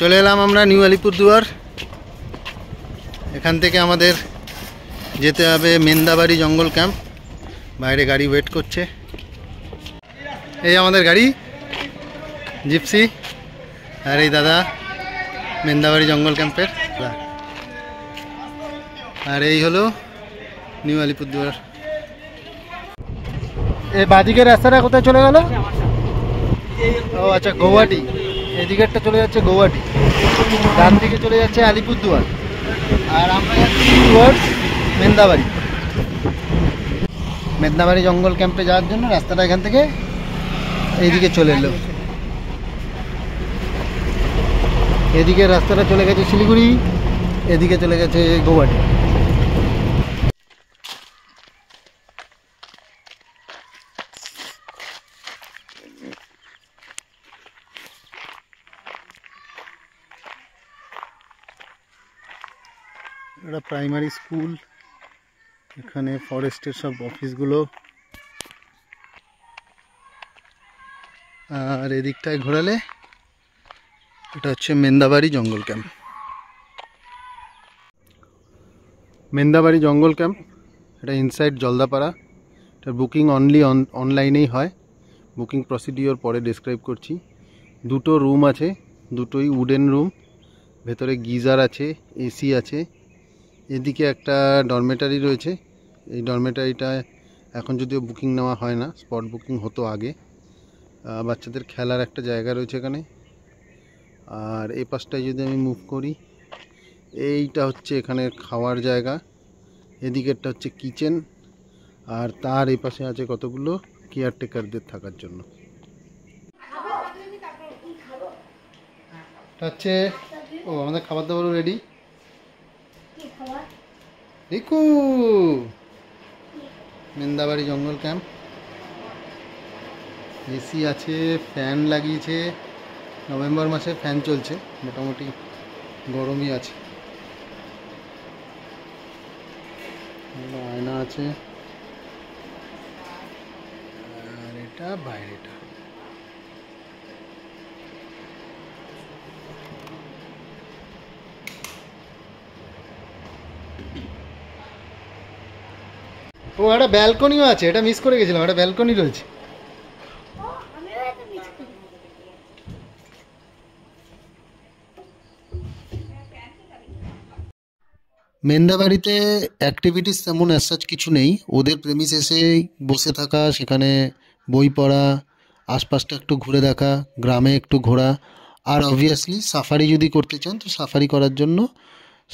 চলে এলাম আমরা নিউ আলিপুরদুয়ার। এখান থেকে আমাদের যেতে হবে মেন্দাবাড়ি জঙ্গল ক্যাম্প। বাইরে গাড়ি ওয়েট করছে। এই আমাদের গাড়ি জিপসি, আর এই দাদা মেন্দাবাড়ি জঙ্গল ক্যাম্পের। আর এই হলো নিউ আলিপুরদুয়ার। এই বাদিকের রাস্তাটা কোথায় চলে গেল? ও আচ্ছা, গৌহাটি। এদিকেরটা চলে যাচ্ছে গৌহাটি, ডান দিকে চলে যাচ্ছে আলিপুরদুয়ার, আর আমরা যাচ্ছি টুয়ার্ডস মেন্দাবাড়ি। মেন্দাবাড়ি জঙ্গল ক্যাম্পে যাওয়ার জন্য রাস্তাটা এখান থেকে এইদিকে চলে এলো। এদিকে রাস্তাটা চলে গেছে শিলিগুড়ি, এদিকে চলে গেছে গৌহাটি। এটা প্রাইমারি স্কুল। এখানে ফরেস্টের সব অফিসগুলো, আর এদিকটায় ঘোরালে এটা হচ্ছে মেন্দাবাড়ি জঙ্গল ক্যাম্প। মেন্দাবাড়ি জঙ্গল ক্যাম্প এটা ইনসাইড জলদাপাড়া। এটার বুকিং অনলি অনলাইনেই হয়। বুকিং প্রসিডিওর পরে ডেসক্রাইব করছি। দুটো রুম আছে, দুটোই উডেন রুম। ভেতরে গিজার আছে, এসি আছে। এদিকে একটা ডরমেটারি রয়েছে। এই ডরমেটারিটা এখন যদিও বুকিং নেওয়া হয় না, স্পট বুকিং হতো আগে। বাচ্চাদের খেলার একটা জায়গা রয়েছে এখানে। আর এই পাশটায় যদি আমি মুভ করি, এইটা হচ্ছে এখানে খাওয়ার জায়গা। এদিকেরটা হচ্ছে কিচেন, আর তার এই পাশে আছে কতগুলো কেয়ারটেকারদের থাকার জন্য। হচ্ছে ও আমাদের খাবার দাবারও রেডি। রিকু, মেন্দাবাড়ি জঙ্গল ক্যাম্প। এসি আছে, ফ্যান লাগিয়েছে। নভেম্বর মাসে ফ্যান চলছে, মোটামুটি গরমই আছে। আয়না আছে, আর এটা বাইরেটা। ও একটা ব্যালকনিও আছে, এটা মিস করে গেছিলাম। একটা ব্যালকনি রয়েছে। মেন্দাবাড়িতে অ্যাক্টিভিটিস তেমন অ্যাজ কিছু নেই। ওদের প্রেমিসেসে বসে থাকা, সেখানে বই পড়া, আশপাশটা একটু ঘুরে দেখা, গ্রামে একটু ঘোরা, আর অবভিয়াসলি সাফারি যদি করতে চান তো সাফারি করার জন্য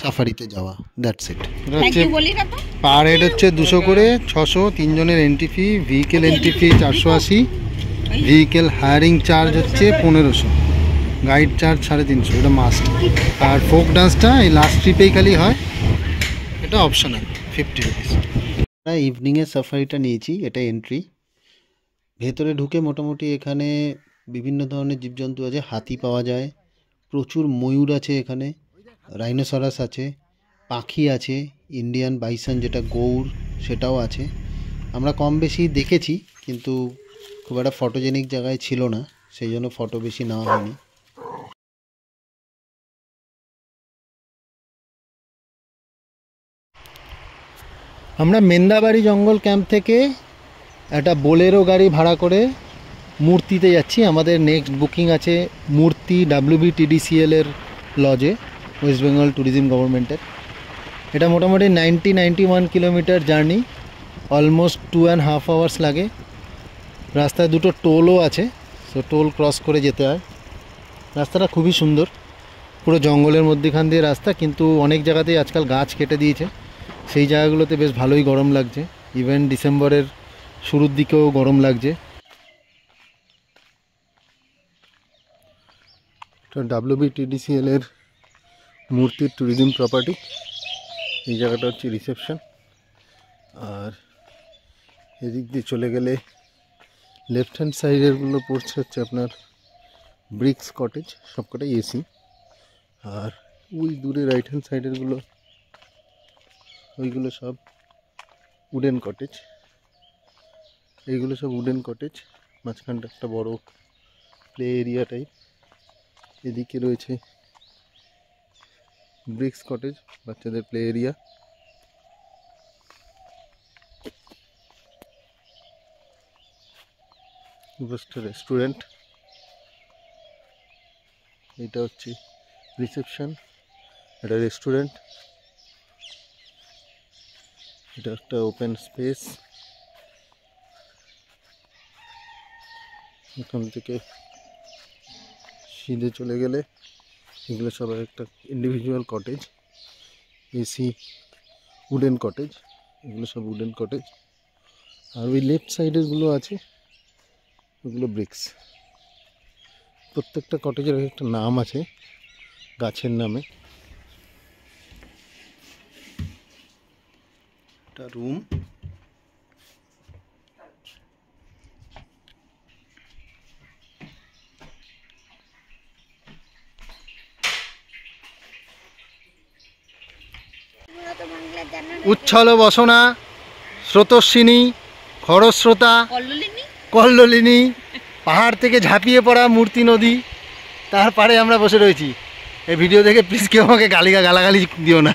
সাফারিতে যাওয়া। That's it. পার হেড হচ্ছে 200 করে, 600 তিনজনের entry fee. Vehicle entry fee 480। Vehicle hiring charge হচ্ছে 1500। গাইড চার্জ 350, এটা মাস্ট। আর ফোক ডান্সটা এই লাস্ট ট্রিপেই খালি হয়, এটা অপশনাল 50 রুপিস। আমরা ইভিনিংয়ের সাফারিটা নিয়েছি, এটা এন্ট্রি। ভেতরে ঢুকে মোটামুটি এখানে বিভিন্ন ধরনের জীবজন্তু আছে। হাতি পাওয়া যায়, প্রচুর ময়ূর আছে এখানে, রাইনোসরাস আছে, পাখি আছে, ইন্ডিয়ান বাইসন যেটা গৌর সেটাও আছে। আমরা কম বেশি দেখেছি, কিন্তু খুব একটা ফটোজেনিক জায়গায় ছিল না, সেই জন্য ফটো বেশি নেওয়া হয়নি। আমরা মেন্দাবাড়ি জঙ্গল ক্যাম্প থেকে একটা বোলেরো গাড়ি ভাড়া করে মূর্তিতে যাচ্ছি। আমাদের নেক্সট বুকিং আছে মূর্তি WBTDCL এর লজে, ওয়েস্ট বেঙ্গল ট্যুরিজম গভর্নমেন্টের। এটা মোটামুটি 91 কিলোমিটার জার্নি, অলমোস্ট 2.5 আওয়ার্স লাগে। রাস্তায় দুটো টোলও আছে, সো টোল ক্রস করে যেতে হয়। রাস্তাটা খুবই সুন্দর, পুরো জঙ্গলের মধ্যেখান দিয়ে রাস্তা, কিন্তু অনেক জায়গাতেই আজকাল গাছ কেটে দিয়েছে। সেই জায়গাগুলোতে বেশ ভালোই গরম লাগছে। ইভেন ডিসেম্বরের শুরুর দিকেও গরম লাগছে। WBTDCL এর মূর্তির ট্যুরিজম প্রপার্টি। এই জায়গাটা হচ্ছে রিসেপশন। আর এদিক দিয়ে চলে গেলে লেফট হ্যান্ড সাইডেরগুলো পড়ছে হচ্ছে আপনার ব্রিক্স কটেজ, সবকটাই এসি। আর ওই দূরে রাইট হ্যান্ড সাইডেরগুলো, ওইগুলো সব উডেন কটেজ। এইগুলো সব উডেন কটেজ। মাঝখানটা একটা বড় প্লে এরিয়া টাইপ। এদিকে রয়েছে ব্রিক্স কটেজ, বাচ্চাদের প্লে এরিয়া। রেস্টুরেন্ট, এটা হচ্ছে রিসেপশন, এটা রেস্টুরেন্ট, এটা একটা ওপেন স্পেস। এখান থেকে সিধে চলে গেলে এগুলো সব একটা individual cottage, AC wooden cottage, এগুলো সব উডেন কটেজ। আর ওই লেফট সাইডেরগুলো আছে ওগুলো ব্রিক্স। প্রত্যেকটা কটেজের একটা নাম আছে গাছের নামে। একটা রুম, উচ্ছল বসনা, স্রোতস্বিনী, খরস্রোতা, কল্লোলিনী, পাহাড় থেকে ঝাঁপিয়ে পড়া মূর্তি নদী, তার পাড়ে আমরা বসে রয়েছি। এই ভিডিও দেখে প্লিজ কেউ আমাকে গালাগালি দিও না।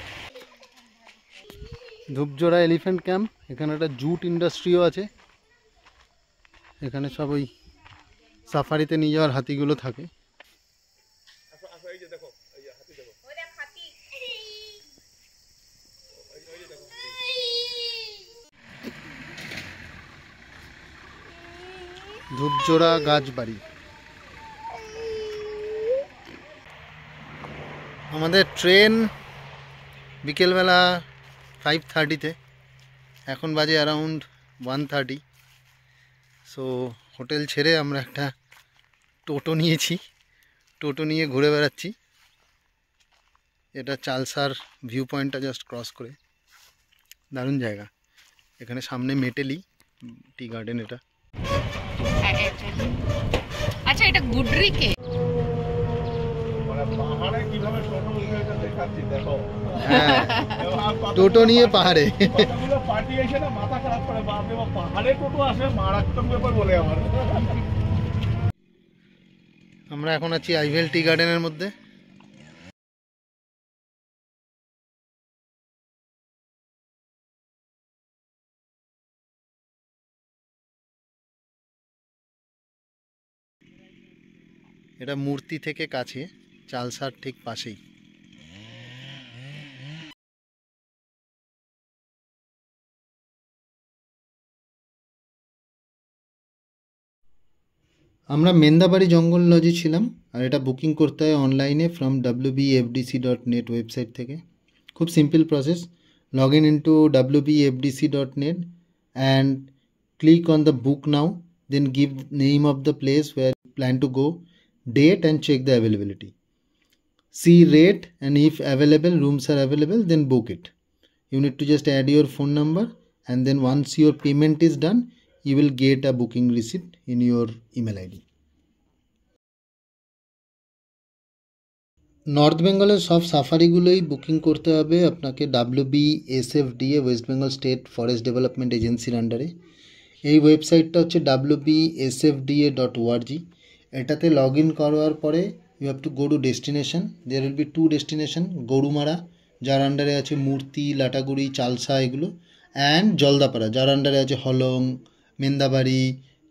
ধূপজোড়া এলিফ্যান্ট ক্যাম্প, এখানে একটা জুট ইন্ডাস্ট্রিও আছে। এখানে সব ওই সাফারিতে নিয়ে যাওয়ার হাতিগুলো থাকে। ধূপজোড়া গাছবাড়ি। আমাদের ট্রেন বিকেলবেলা 5:30-তে, এখন বাজে অ্যারাউন্ড 1:30। সো হোটেল ছেড়ে আমরা একটা টোটো নিয়েছি, টোটো নিয়ে ঘুরে বেড়াচ্ছি। এটা চালসার ভিউ পয়েন্টটা জাস্ট ক্রস করে। দারুণ জায়গা। এখানে সামনে মেটেলি টি গার্ডেন। এটা আচ্ছা, এটা গুডরিকে টোটো নিয়ে পাহাড়ে। আমরা এখন আছি আইভেল টি গার্ডেনের মধ্যে। এটা মূর্তি থেকে কাছে, চালসার ঠিক পাশেই। আমরা মেন্দাবাড়ি জঙ্গল লজে ছিলাম, আর এটা বুকিং করতে হয় অনলাইনে ফ্রম wbfdc.net ওয়েবসাইট থেকে। খুব simple process. Log in into wbfdc.net and click on the book now, then give name of the place where you plan to go, date and check the availability. See rate, and if available rooms are available, then book it. You need to just add your phone number, and then once your payment is done, you will get a booking receipt in your email ID. North বেঙ্গলের সব সাফারিগুলোই booking করতে হবে আপনাকে WBSFDA, West Bengal state forest development এজেন্সির আন্ডারে। এই ওয়েবসাইটটা হচ্ছে wbsfda.org। এটাতে লগ ইন করার পরে you have to go to destination. There will be 2 destination, Gorumara যার আন্ডারে আছে মূর্তি, লাটাগুড়ি, চালসা এগুলো, অ্যান্ড জলদাপাড়া যার আন্ডারে আছে হলং, মেন্দাবাড়ি,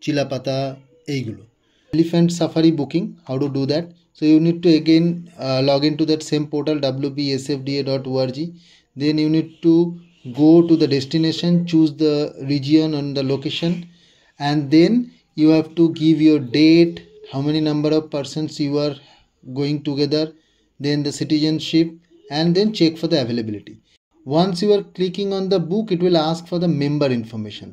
চিলাপাতা এইগুলো। Elephant safari booking, how to do that? So you need to again log into that same portal wbsfda.org. Then you need to go to the destination, choose the region and the location, and then you have to give your date, how many number of persons you are going together, then the citizenship, and then check for the availability. Once you are clicking on the book, it will ask for the member information.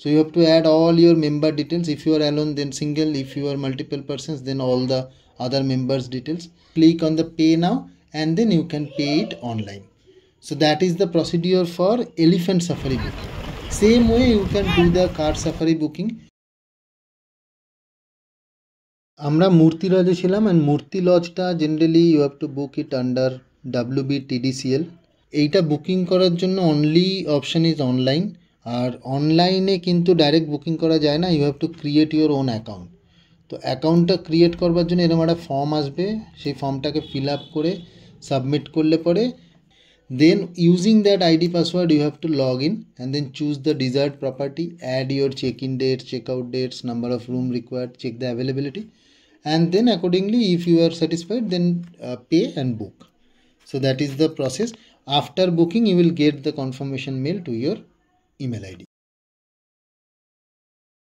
So you have to add all your member details. If you are alone, then single. If you are multiple persons, then all the other members details. Click on the pay now, and then you can pay it online. So that is the procedure for elephant safari booking. Same way you can do the car safari booking. আমরা মূর্তি লজে ছিলাম, and Murti লজটা generally you have to book it under WBTDCL। এইটা booking করার জন্য only option is online. আর অনলাইনে কিন্তু ডাইরেক্ট বুকিং করা যায় না, you have to create your own account. তো অ্যাকাউন্টটা ক্রিয়েট করবার জন্য এরকম একটা ফর্ম আসবে, সেই ফর্মটাকে ফিল আপ করে সাবমিট করলে পরে then using that id password you have to log in and then choose the desired property, add your check-in dates, check-out dates, number of room required, check the availability, and then accordingly if you are satisfied then pay and book. So that is the process. After booking you will get the confirmation mail to your email id.